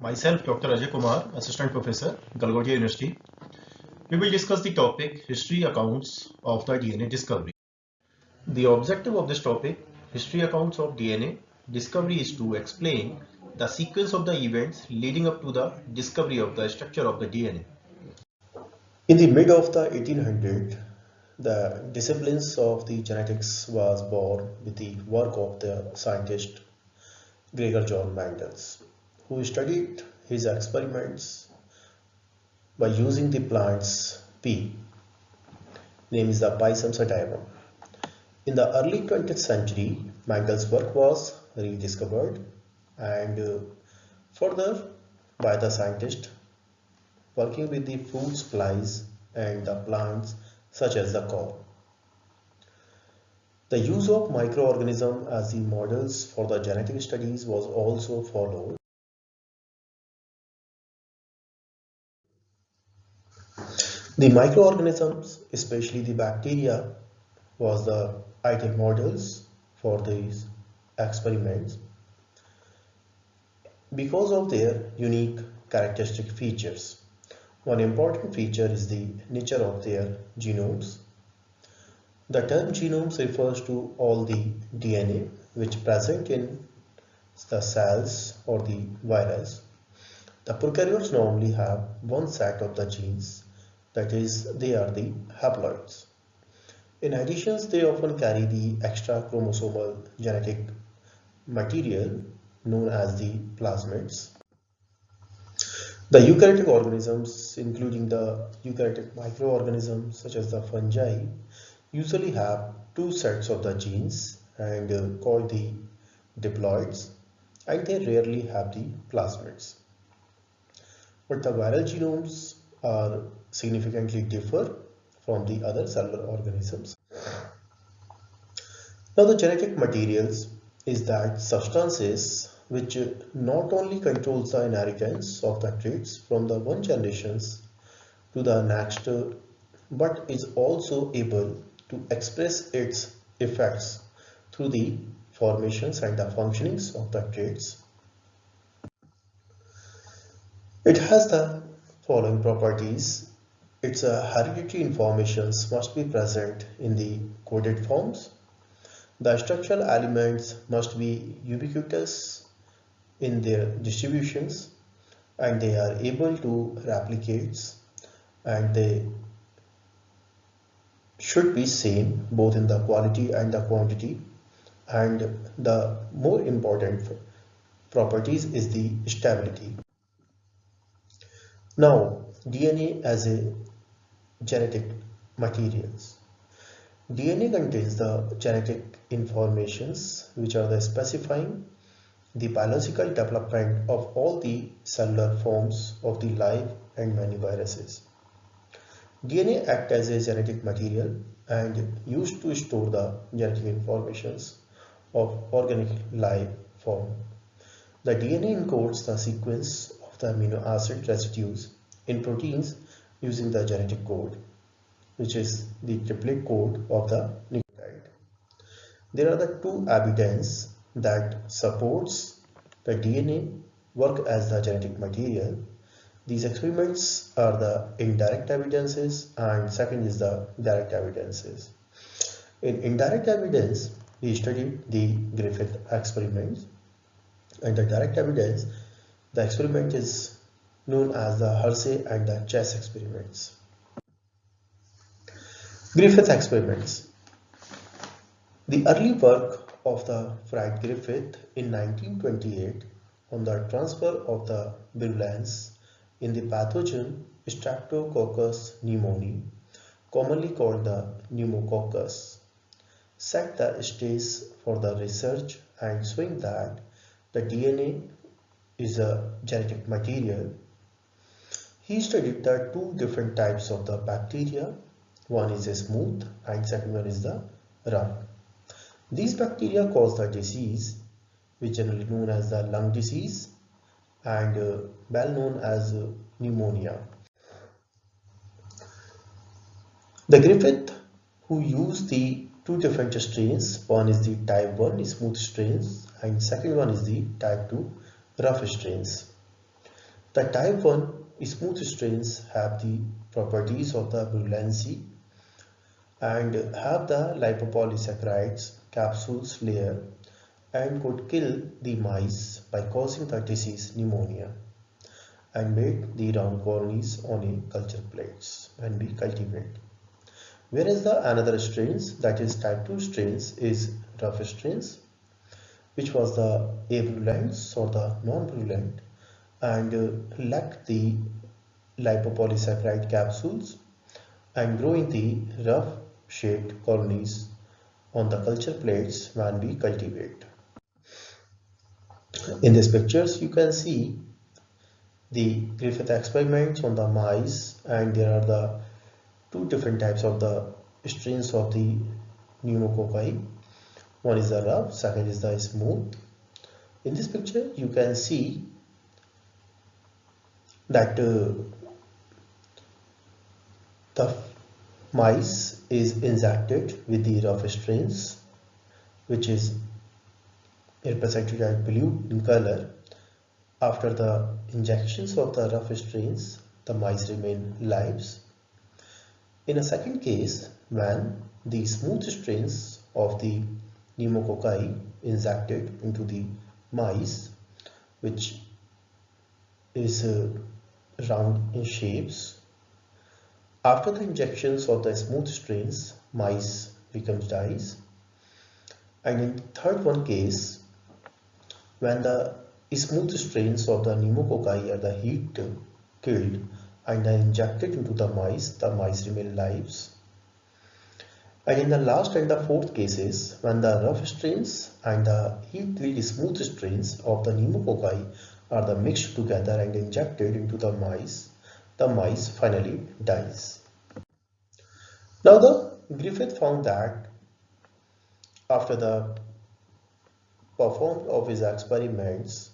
Myself, Dr. Ajay Kumar, Assistant Professor, Galgotia University. We will discuss the topic History Accounts of the DNA Discovery. The objective of this topic, History Accounts of DNA Discovery, is to explain the sequence of the events leading up to the discovery of the structure of the DNA. In the mid of the 1800s, the disciplines of the genetics was born with the work of the scientist Gregor John Mendel, who studied his experiments by using the plants pea, named is the Pisum sativum. In the early 20th century, Mendel's work was rediscovered and further by the scientist working with the fruit flies and the plants such as the corn. The use of microorganisms as the models for the genetic studies was also followed. The microorganisms, especially the bacteria, was the ideal models for these experiments because of their unique characteristic features. One important feature is the nature of their genomes. The term genomes refers to all the DNA which present in the cells or the virus. The prokaryotes normally have one set of the genes, that is, they are the haploids. In addition, they often carry the extra chromosomal genetic material known as the plasmids. The eukaryotic organisms, including the eukaryotic microorganisms such as the fungi, usually have two sets of the genes and called the diploids, and they rarely have the plasmids. But the viral genomes are significantly differ from the other cellular organisms. Now the genetic materials is that substances which not only controls the inheritance of the traits from the one generations to the next, but is also able to express its effects through the formations and the functionings of the traits. It has the following properties. Its hereditary informations must be present in the coded forms. The structural elements must be ubiquitous in their distributions and they are able to replicate and they should be same both in the quality and the quantity, and the more important properties is the stability. Now DNA as a genetic materials. DNA contains the genetic informations which are the specifying the biological development of all the cellular forms of the live and many viruses. DNA acts as a genetic material and used to store the genetic informations of organic life form. The DNA encodes the sequence of the amino acid residues in proteins using the genetic code, which is the triplet code of the nucleotide. There are the two evidence that supports the DNA work as the genetic material. These experiments are the indirect evidences and second is the direct evidences. In indirect evidence, we studied the Griffith experiments, and the direct evidence, the experiment is known as the Hersey and the Chess experiments. Griffith experiments. The early work of the Fred Griffith in 1928 on the transfer of the virulence in the pathogen Streptococcus pneumoniae, commonly called the pneumococcus, set the stage for the research and showing that the DNA is a genetic material. He studied the two different types of the bacteria. One is a smooth and second one is the rough. These bacteria cause the disease, which is generally known as the lung disease and well known as pneumonia. The Griffith, who used the two different strains, one is the type 1 smooth strains and second one is the type 2 rough strains. The type 1 smooth strains have the properties of the virulency and have the lipopolysaccharides capsules layer and could kill the mice by causing the disease pneumonia and make the round colonies on a culture plates when we cultivate. Whereas the another strains, that is type 2 strains, is rough strains, which was the avirulents or the non-virulent and lacked the lipopolysaccharide capsules and grow in the rough shaped colonies on the culture plates when we cultivate. In these pictures you can see the Griffith experiments on the mice, and there are the two different types of the strains of the pneumococci. One is the rough, second is the smooth. In this picture you can see that the mice is injected with the rough strains, which is represented as blue in color. After the injections of the rough strains, the mice remain lives. In a second case, when the smooth strains of the pneumococci injected into the mice, which is round in shapes, after the injections of the smooth strains, mice becomes dies. And in the third one case, when the smooth strains of the pneumococci are the heat killed and are injected into the mice remain lives. And in the last and the fourth cases, when the rough strains and the heat killed smooth strains of the pneumococci are the mixed together and injected into the mice finally dies. Now the Griffith found that after the performed of his experiments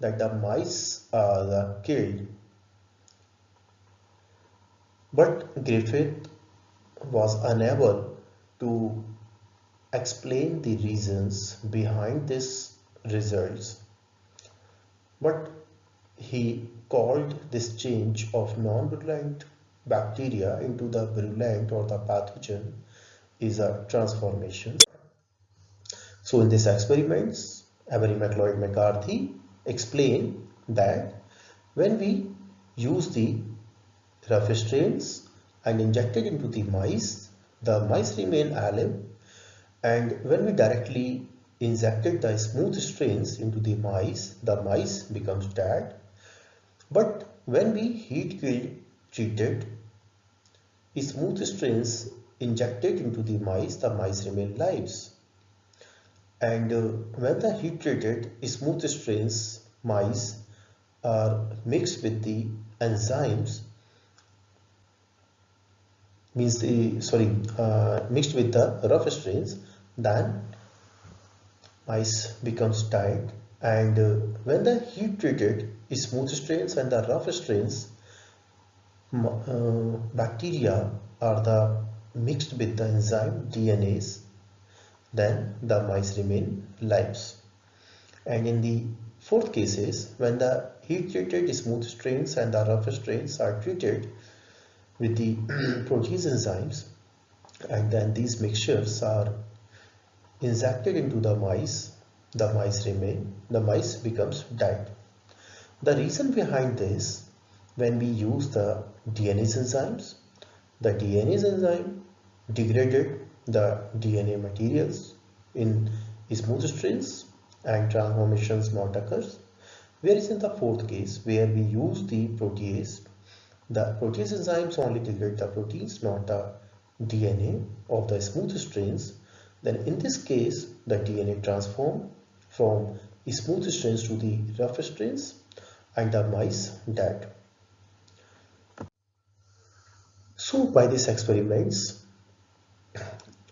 that the mice are killed, but Griffith was unable to explain the reasons behind these results, but he called this change of non-virulent bacteria into the virulent or the pathogen is a transformation. So in these experiments, Avery McLeod McCarthy explained that when we use the rough strains and inject it into the mice remain alive, and when we directly injected the smooth strains into the mice becomes dead. But when we heat killed treated smooth strains injected into the mice remain lives. And when the heat treated smooth strains mice are mixed with the enzymes, mixed with the rough strains, then mice becomes died. And when the heat treated smooth strains and the rough strains bacteria are the mixed with the enzyme DNAs, then the mice remain lives. And in the fourth cases, when the heat treated smooth strains and the rough strains are treated with the protease enzymes, and then these mixtures are injected into the mice becomes dead. The reason behind this, when we use the DNase enzymes, the DNase enzyme degraded the DNA materials in smooth strains and transformations not occurs. Whereas in the fourth case, where we use the protease enzymes only degrade the proteins, not the DNA of the smooth strains. Then in this case, the DNA transform from smooth strains to the rough strains and the mice dead. So by these experiments,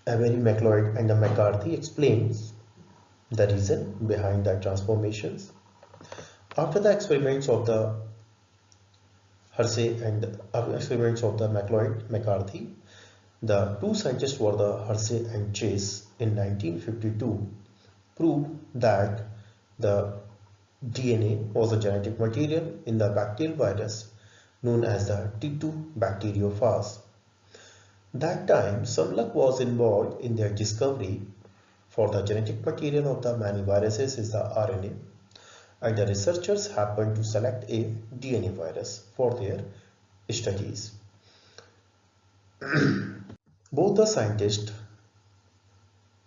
Avery McLeod and McCarthy explains the reason behind the transformations. After the experiments of the Hersey and experiments of the McLeod McCarthy, the two scientists were the Hersey and Chase in 1952 proved that the DNA was a genetic material in the bacterial virus known as the T2 bacteriophage. That time, some luck was involved in their discovery, for the genetic material of the many viruses is the RNA, and the researchers happened to select a DNA virus for their studies. Both the scientists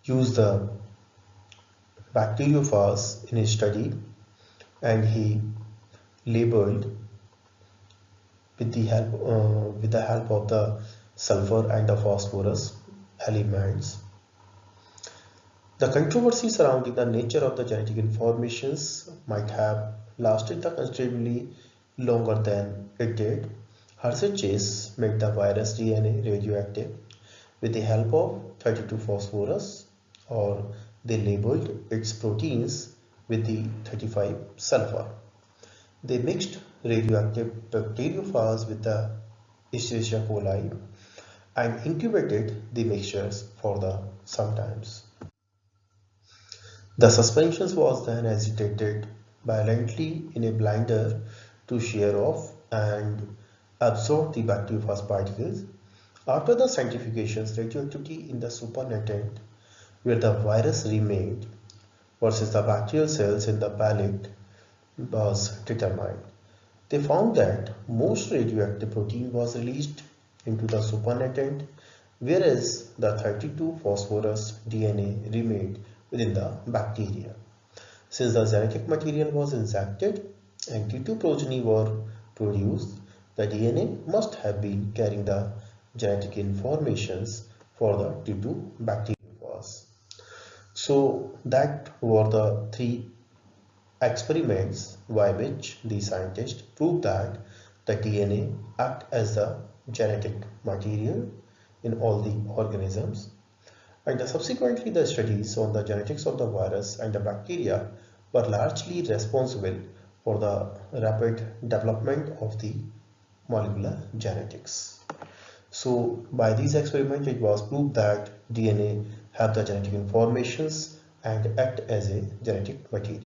used the bacteriophage in his study, and he labeled with the help of the sulfur and the phosphorus elements. The controversy surrounding the nature of the genetic informations might have lasted considerably longer than it did. Researchers made the virus DNA radioactive with the help of 32 phosphorus, or they labeled its proteins with the 35 sulfur. They mixed radioactive bacteriophage with the Escherichia coli and incubated the mixtures for the sometimes. The suspension was then agitated violently in a blender to shear off and absorb the bacteriophage particles. After the centrifugations, radioactivity in the supernatant where the virus remained versus the bacterial cells in the palate was determined. They found that most radioactive protein was released into the supernatant, whereas the 32 phosphorus DNA remained within the bacteria. Since the genetic material was injected and T2 progeny were produced, the DNA must have been carrying the genetic informations for the T2 bacteriophage. So that were the three experiments by which the scientists proved that the DNA act as the genetic material in all the organisms, and subsequently the studies on the genetics of the virus and the bacteria were largely responsible for the rapid development of the molecular genetics. So by these experiments it was proved that DNA have the genetic informations and act as a genetic material.